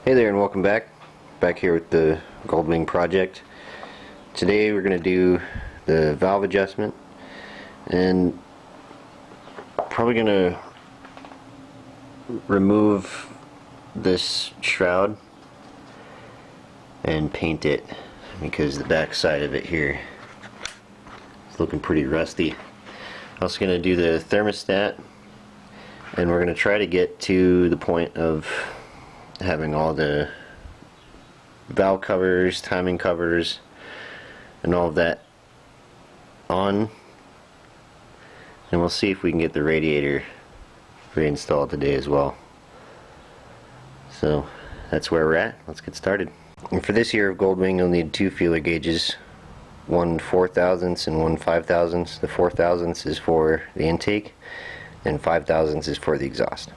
Hey there and welcome back here with the Goldwing project. Today we're going to do the valve adjustment and probably going to remove this shroud and paint it because the back side of it here is looking pretty rusty. Also going to do the thermostat, and we're going to try to get to the point of having all the valve covers, timing covers, and all of that on, and we'll see if we can get the radiator reinstalled today as well. So that's where we're at. Let's get started. And for this year of Goldwing, you'll need two feeler gauges, one 4/1000 and one 5/1000. The 4/1000 is for the intake and 5/1000 is for the exhaust.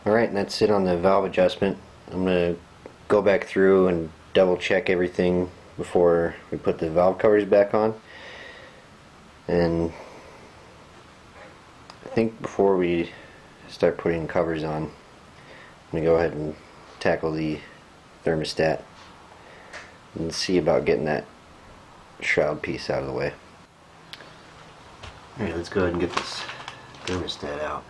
Alright, and that's it on the valve adjustment. I'm going to go back through and double check everything before we put the valve covers back on. And I think before we start putting covers on, I'm going to go ahead and tackle the thermostat and see about getting that shroud piece out of the way. Alright, let's go ahead and get this thermostat out.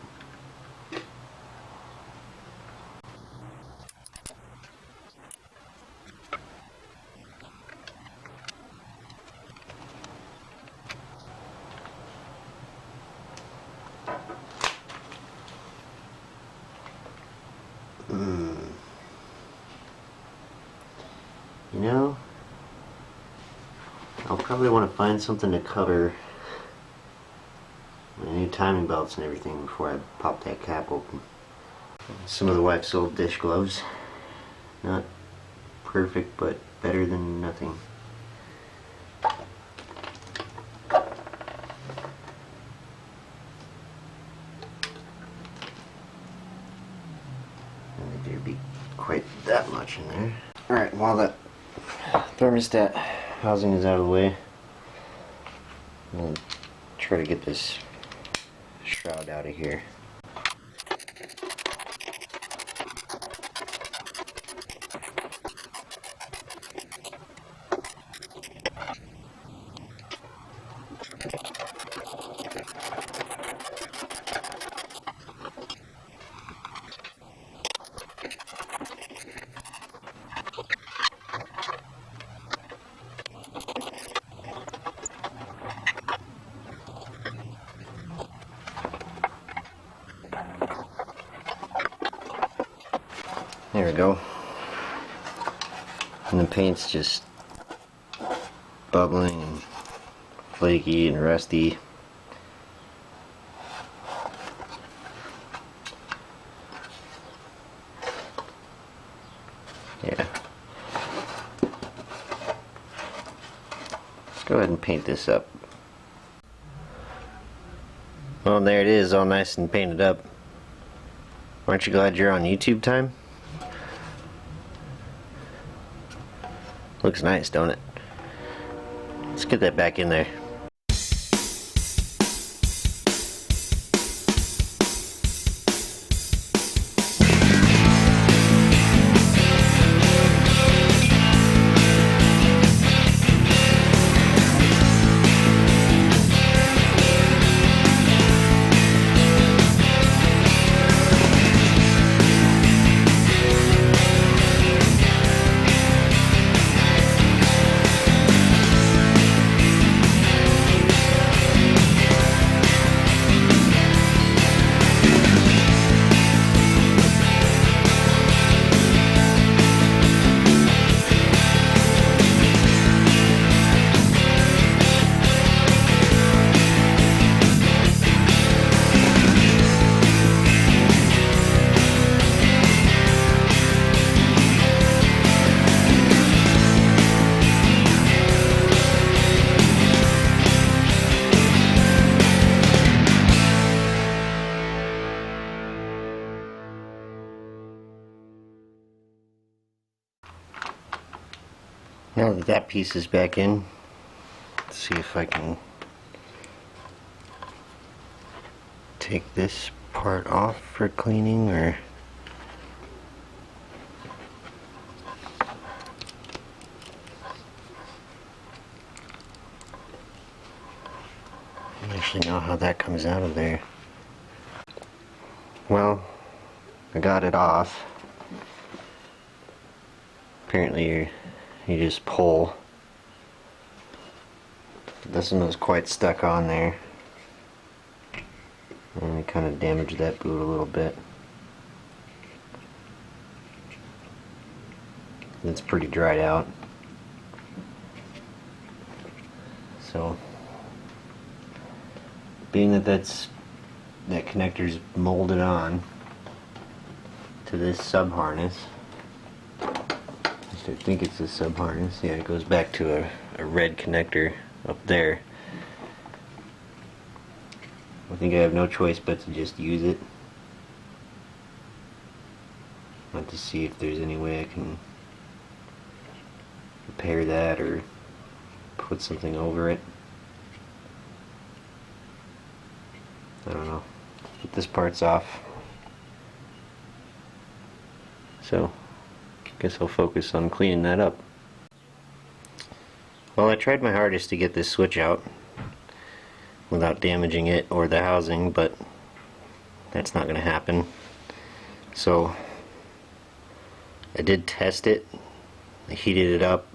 You know, I'll probably want to find something to cover my new timing belts and everything before I pop that cap open. Some of the wife's old dish gloves. Not perfect, but better than nothing. quite that much. much in there. Alright, while that thermostat housing is out of the way, I'm going to try to get this shroud out of here. There we go. And the paint's just bubbling and flaky and rusty. Yeah. Let's go ahead and paint this up. Well, there it is, all nice and painted up. Aren't you glad you're on YouTube time? Looks nice, don't it? Let's get that back in there. Now that that piece is back in, let's see if I can take this part off for cleaning, or I don't actually know how that comes out of there. Well, I got it off. Apparently you just pull. This one was quite stuck on there, and it kind of damaged that boot a little bit. It's pretty dried out, so being that that connector's molded on to this sub harness, I think it's a sub harness. Yeah, it goes back to a red connector up there. I think I have no choice but to just use it. Want to see if there's any way I can repair that or put something over it. I don't know. But this part's off. So guess I'll focus on cleaning that up. Well, I tried my hardest to get this switch out without damaging it or the housing, but that's not going to happen. So I did test it. I heated it up.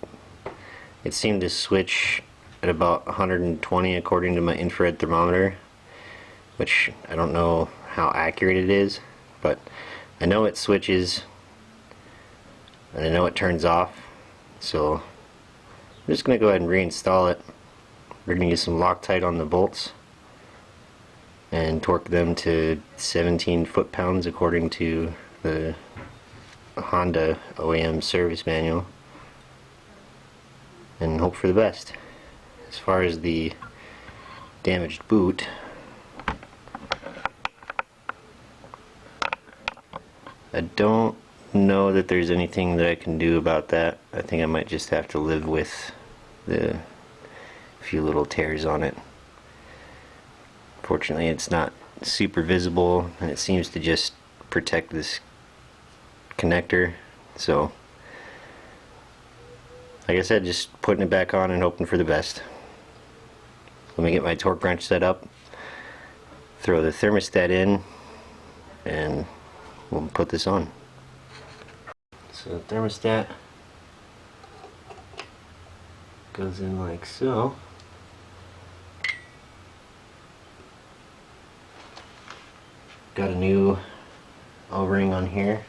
It seemed to switch at about 120 according to my infrared thermometer, which I don't know how accurate it is, but I know it switches and I know it turns off, so I'm just going to go ahead and reinstall it. We're going to use some Loctite on the bolts and torque them to 17 foot-pounds according to the Honda OEM service manual, and hope for the best. As far as the damaged boot, I don't know that there's anything that I can do about that. I think I might just have to live with the few little tears on it. Fortunately, it's not super visible, and it seems to just protect this connector. So, like I said, just putting it back on and hoping for the best. Let me get my torque wrench set up, throw the thermostat in, and we'll put this on. So the thermostat goes in like so. Got a new O-ring on here.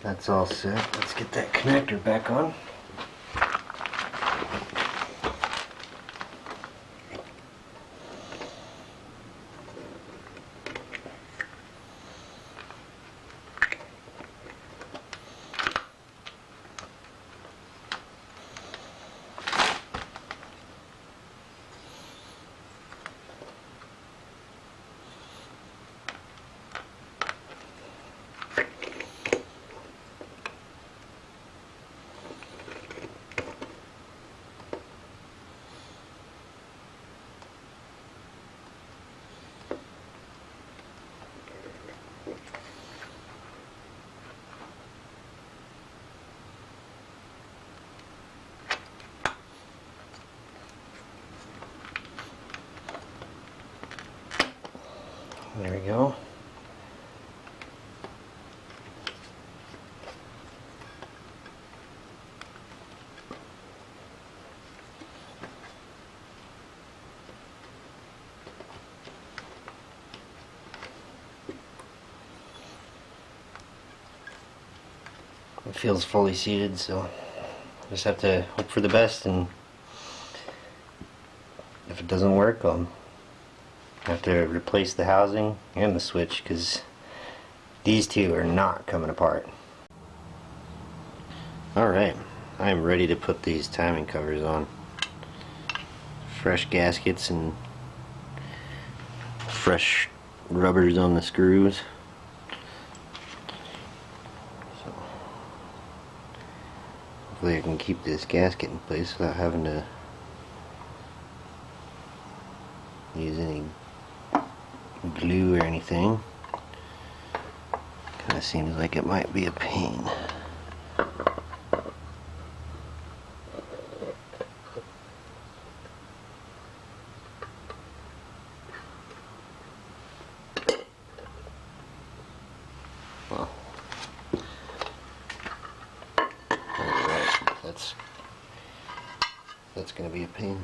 That's all set. Let's get that connector back on. There we go. It feels fully seated, so just have to hope for the best, and if it doesn't work, I'll have to replace the housing and the switch, because these two are not coming apart. Alright, I'm ready to put these timing covers on. Fresh gaskets and fresh rubbers on the screws. So, hopefully I can keep this gasket in place without having to use any glue or anything. Kind of seems like it might be a pain. Well, alright, that's gonna be a pain.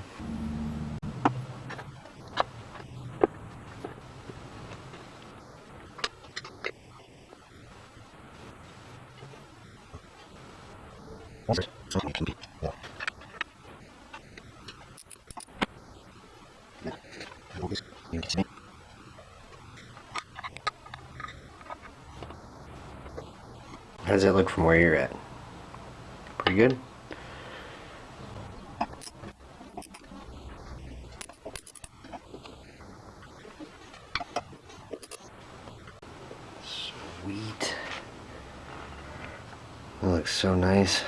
How does that look from where you're at? Pretty good? Sweet. That looks so nice.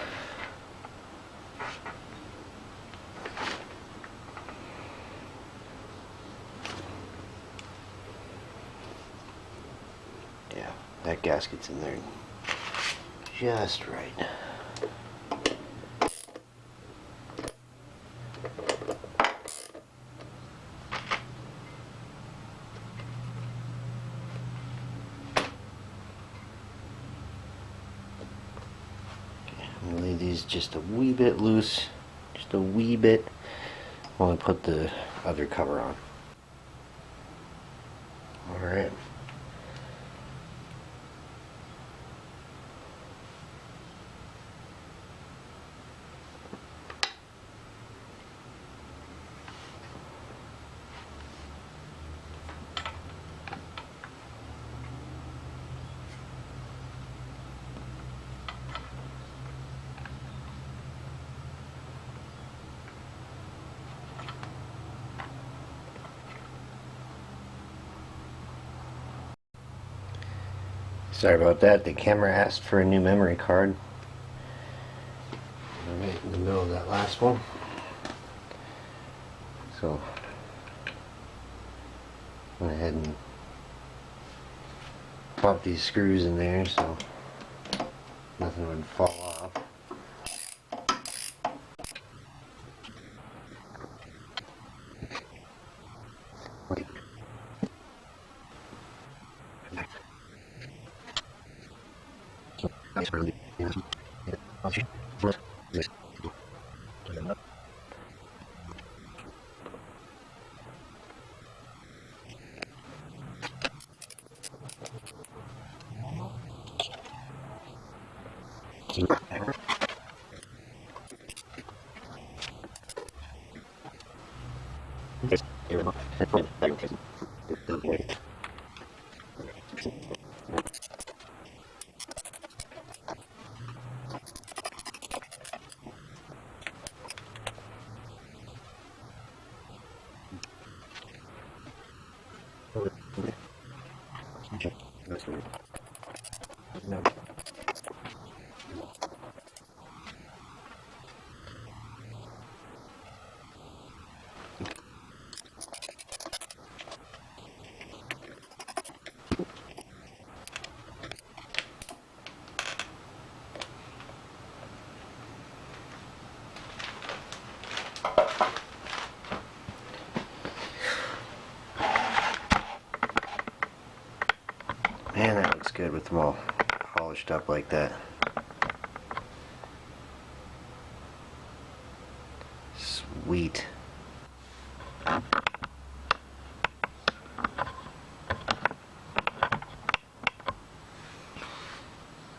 Yeah, that gasket's in there just right. I'm gonna leave these just a wee bit loose, just a wee bit, while I put the other cover on. Alright. Sorry about that, the camera asked for a new memory card. Right in the middle of that last one. So, went ahead and popped these screws in there so nothing would fall off. Wait. Man, that looks good with them all polished up like that. Sweet.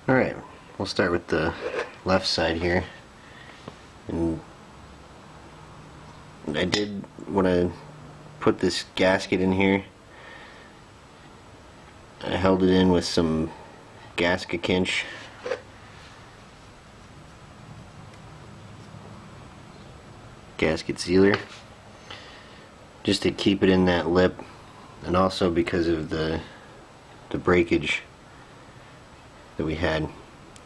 Alright, we'll start with the left side here. And I did, when I put this gasket in here, I held it in with some gasket kinch. Gasket sealer. Just to keep it in that lip, and also because of the breakage that we had.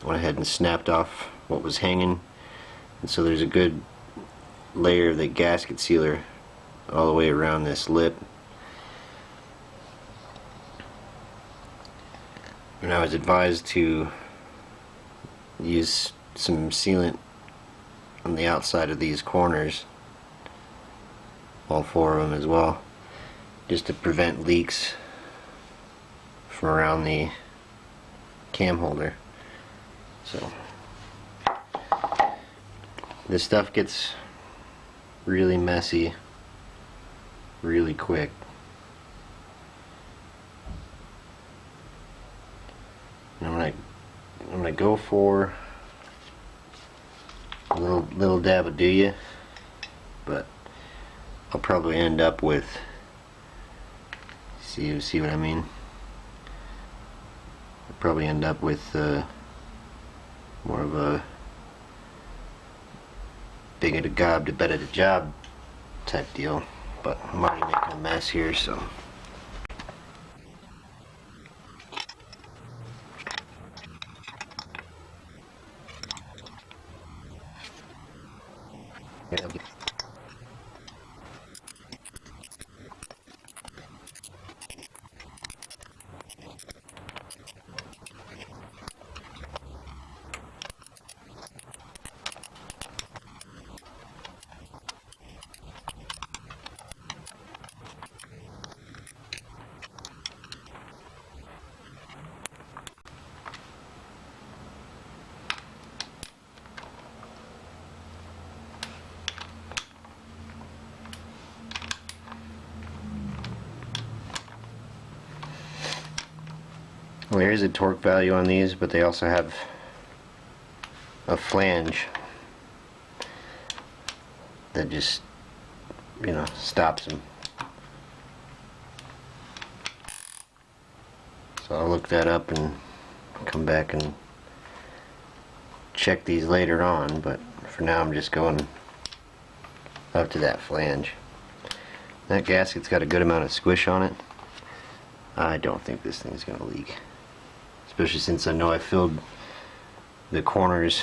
I went ahead and snapped off what was hanging, and so there's a good layer of the gasket sealer all the way around this lip. And I was advised to use some sealant on the outside of these corners, all four of them as well, just to prevent leaks from around the cam holder. So this stuff gets really messy really quick. And I'm gonna go for a little dab of do ya, but I'll probably end up with, see what I mean? I'll probably end up with more of a bigger the gob the better the job type deal, but I'm already making a mess here, so. Well, there is a torque value on these, but they also have a flange that just, you know, stops them. So I'll look that up and come back and check these later on, but for now I'm just going up to that flange. That gasket's got a good amount of squish on it. I don't think this thing's gonna leak, especially since I know I filled the corners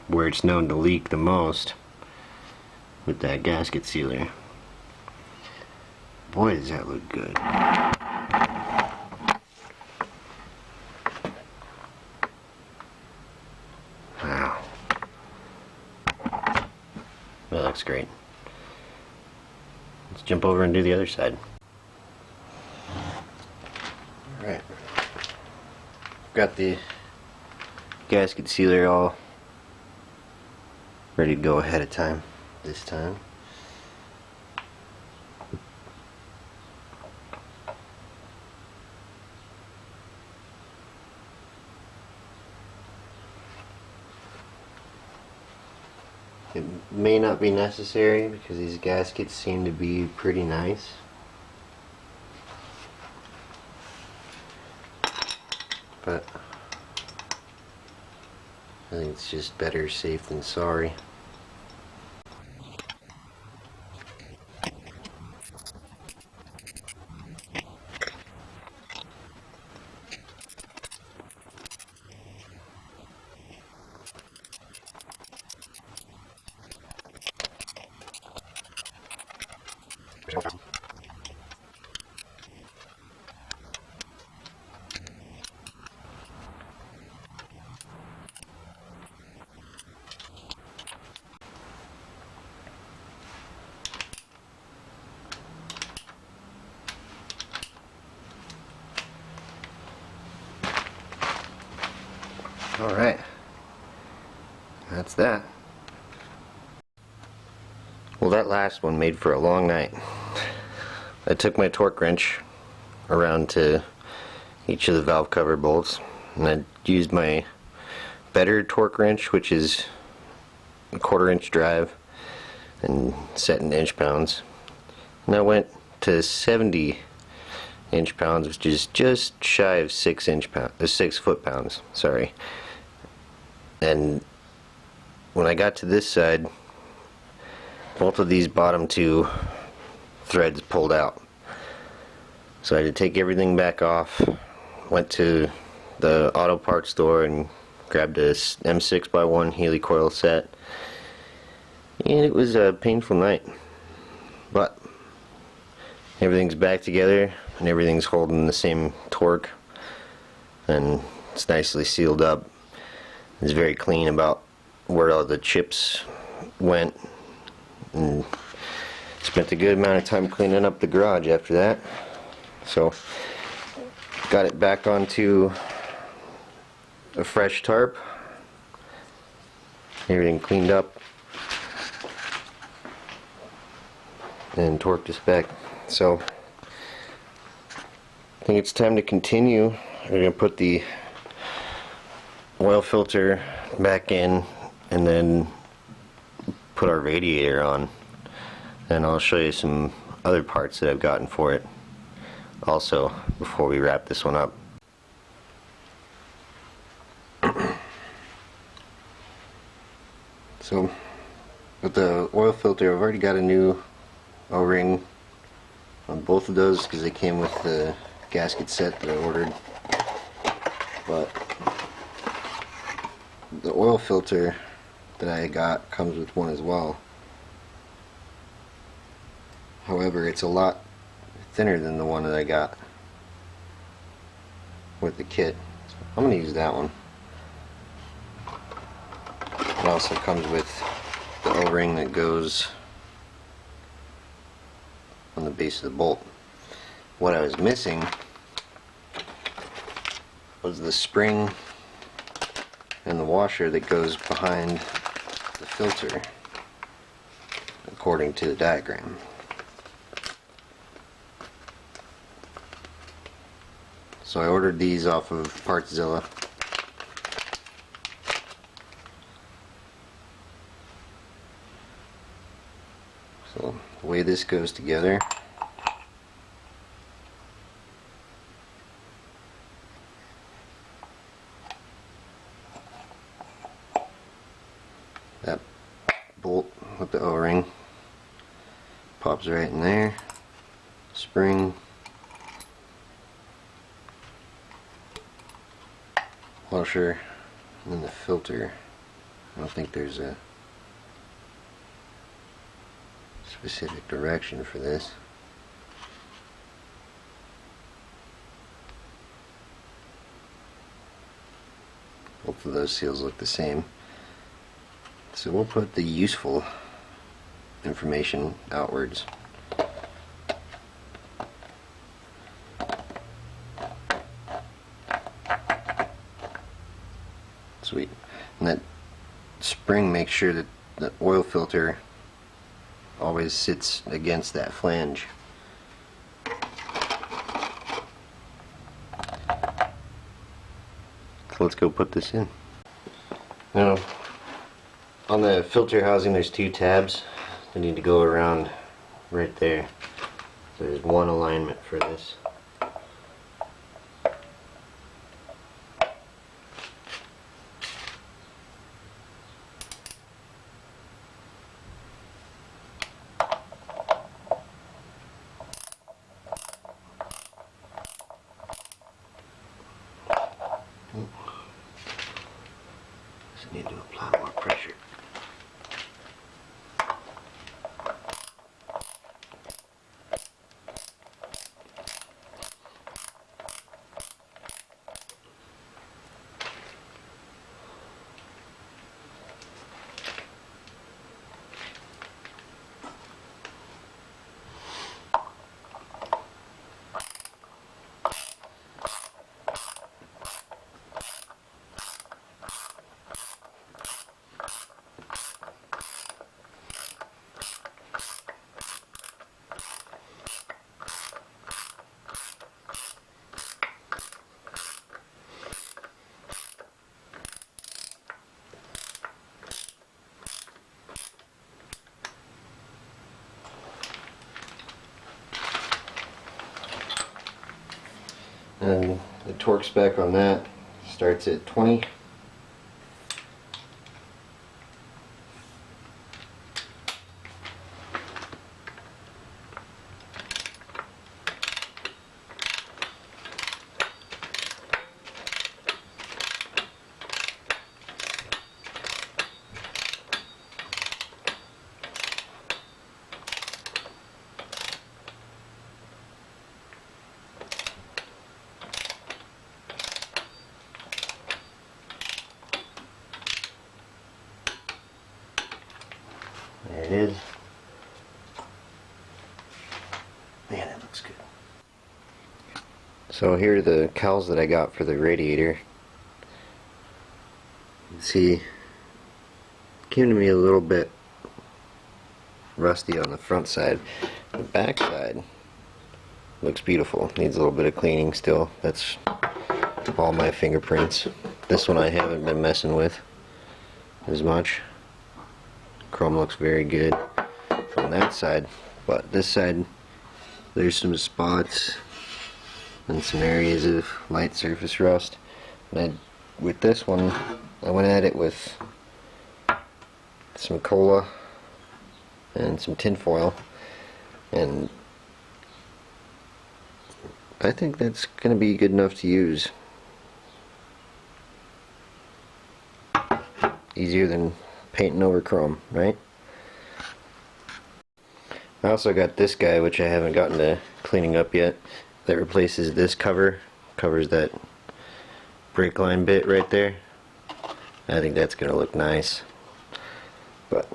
where it's known to leak the most with that gasket sealer. Boy, does that look good. Wow. That looks great. Let's jump over and do the other side. Alright. Got the gasket sealer all ready to go ahead of time this time. It may not be necessary because these gaskets seem to be pretty nice. But I think it's just better safe than sorry. Alright, that's that. Well, that last one made for a long night. I took my torque wrench around to each of the valve cover bolts, and I used my better torque wrench, which is a 1/4 inch drive and set in inch pounds, and I went to 70 inch pounds, which is just shy of 6 foot pounds, sorry. And when I got to this side, both of these bottom two threads pulled out. So I had to take everything back off, went to the auto parts store and grabbed a M6x1 Healy coil set. And it was a painful night. But everything's back together and everything's holding the same torque. And it's nicely sealed up. It's very clean about where all the chips went, and spent a good amount of time cleaning up the garage after that. So got it back onto a fresh tarp, everything cleaned up, and torqued us back. So I think it's time to continue. We're going to put the oil filter back in and then put our radiator on, and I'll show you some other parts that I've gotten for it also before we wrap this one up. So with the oil filter, I've already got a new O-ring on both of those because they came with the gasket set that I ordered. But the oil filter that I got comes with one as well. However, it's a lot thinner than the one that I got with the kit. So I'm going to use that one. It also comes with the O-ring that goes on the base of the bolt. What I was missing was the spring and the washer that goes behind the filter according to the diagram. So I ordered these off of Partzilla. So the way this goes together, that bolt with the O-ring pops right in there, spring, washer and then the filter. I don't think there's a specific direction for this. Both of those seals look the same. So we'll put the useful information outwards. Sweet. And that spring makes sure that the oil filter always sits against that flange. So let's go put this in. Now, on the filter housing there's two tabs that need to go around right there. So there's one alignment for this. Just need to apply more pressure. And the torque spec on that starts at 20. There it is. Man, that looks good. So here are the cowls that I got for the radiator. You can see, came to me a little bit rusty on the front side. The back side looks beautiful. Needs a little bit of cleaning still. That's all my fingerprints. This one I haven't been messing with as much. Chrome looks very good from that side, but this side there's some spots and some areas of light surface rust. And with this one I went at it with some cola and some tin foil, and I think that's going to be good enough to use. Easier than painting over chrome, right? I also got this guy, which I haven't gotten to cleaning up yet, that replaces this cover. Covers that brake line bit right there. I think that's going to look nice, but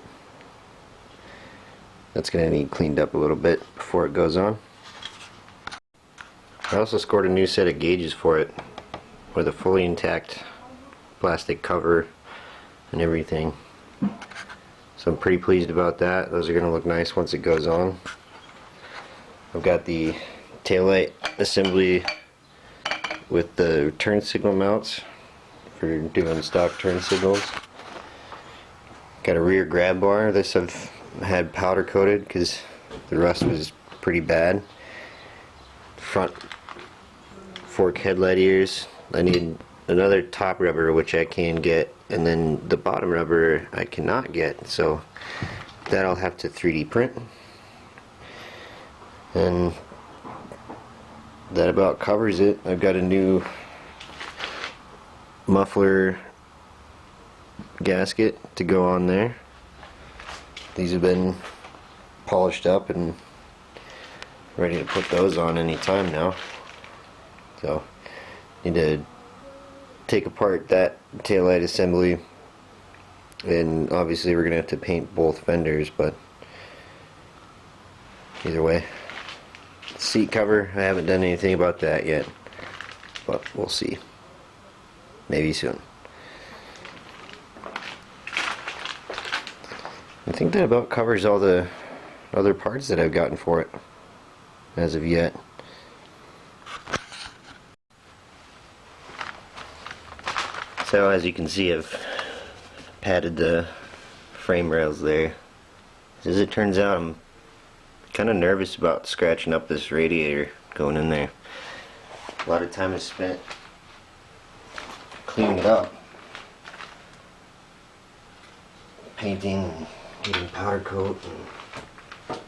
that's going to need cleaned up a little bit before it goes on. I also scored a new set of gauges for it with a fully intact plastic cover and everything. So I'm pretty pleased about that. Those are going to look nice once it goes on. I've got the taillight assembly with the turn signal mounts for doing stock turn signals. Got a rear grab bar. This I've had powder coated because the rust was pretty bad. Front fork headlight ears. I need another top rubber, which I can get, and then the bottom rubber I cannot get, so that I'll have to 3D print. And that about covers it. I've got a new muffler gasket to go on there. These have been polished up and ready to put those on any time now. So need to take apart that taillight assembly, and obviously we're gonna have to paint both fenders, but either way. Seat cover, I haven't done anything about that yet, but we'll see. Maybe soon. I think that about covers all the other parts that I've gotten for it as of yet. So as you can see, I've padded the frame rails there. As it turns out, I'm kind of nervous about scratching up this radiator going in there. A lot of time is spent cleaning it up, painting, and getting powder coat and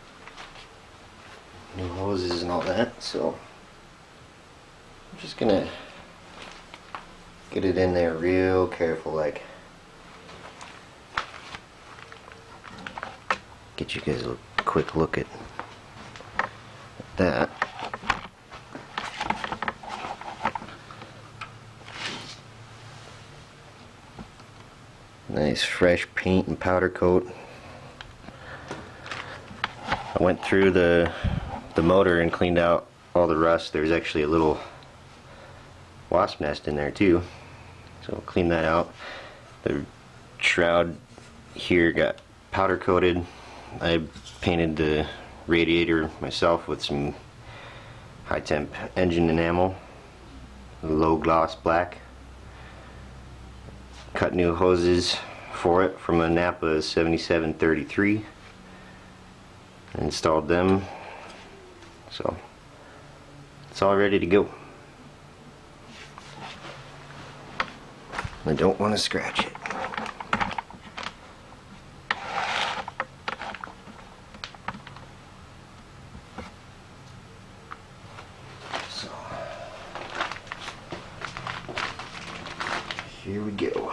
new hoses and all that, so I'm just gonna get it in there real careful, like. Get you guys a quick look at that. Nice fresh paint and powder coat. I went through the motor and cleaned out all the rust. There's actually a little wasp nest in there too, so clean that out. The shroud here got powder coated. I painted the radiator myself with some high temp engine enamel, low gloss black. Cut new hoses for it from a Napa 7733. Installed them, so it's all ready to go. I don't want to scratch it. So here we go.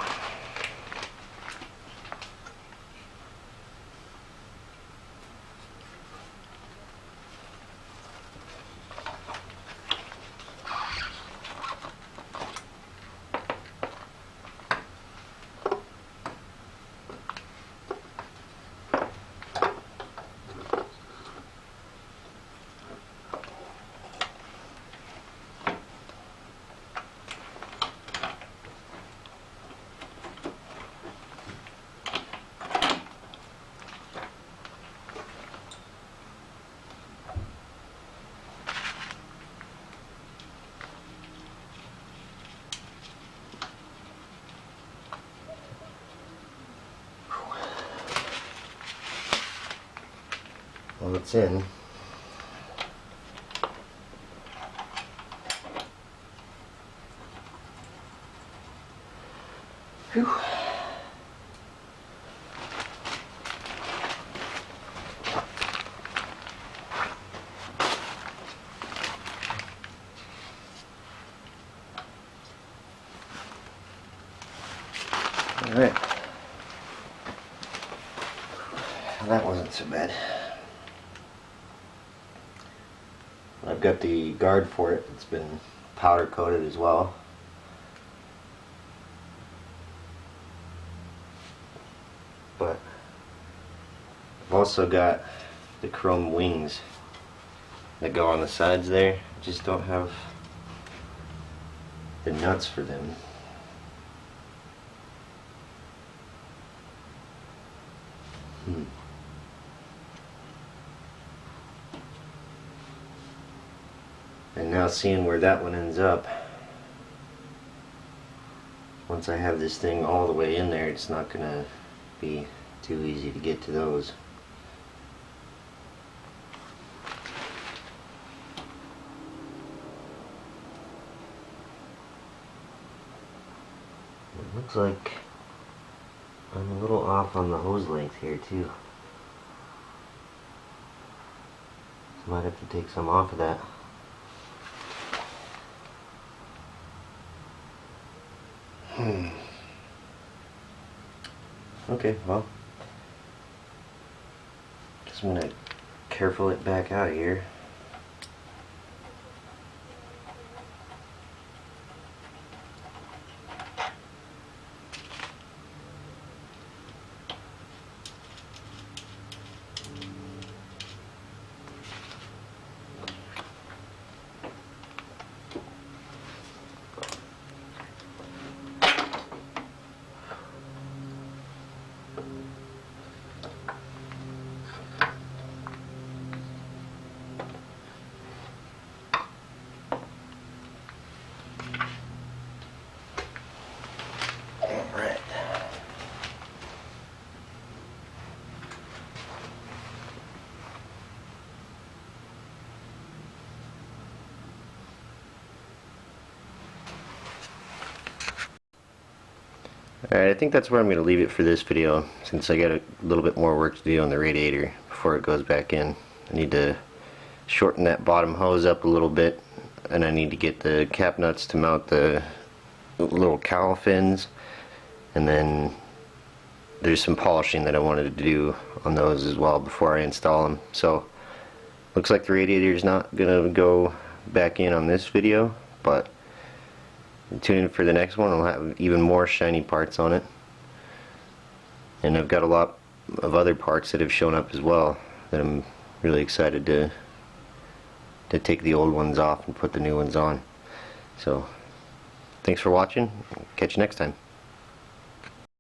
Well, it's in. Whew. All right. Well, that wasn't so bad. I've got the guard for it. It's been powder coated as well. But I've also got the chrome wings that go on the sides there. Just don't have the nuts for them. And now seeing where that one ends up, once I have this thing all the way in there, it's not gonna be too easy to get to those. It looks like I'm a little off on the hose length here too. So might have to take some off of that. Okay, well, just want to careful it back out of here. Alright, I think that's where I'm going to leave it for this video, since I got a little bit more work to do on the radiator before it goes back in. I need to shorten that bottom hose up a little bit, and I need to get the cap nuts to mount the little cowl fins, and then there's some polishing that I wanted to do on those as well before I install them. So, looks like the radiator is not going to go back in on this video, but tune in for the next one. I'll have even more shiny parts on it, and I've got a lot of other parts that have shown up as well that I'm really excited to take the old ones off and put the new ones on. So thanks for watching. Catch you next time.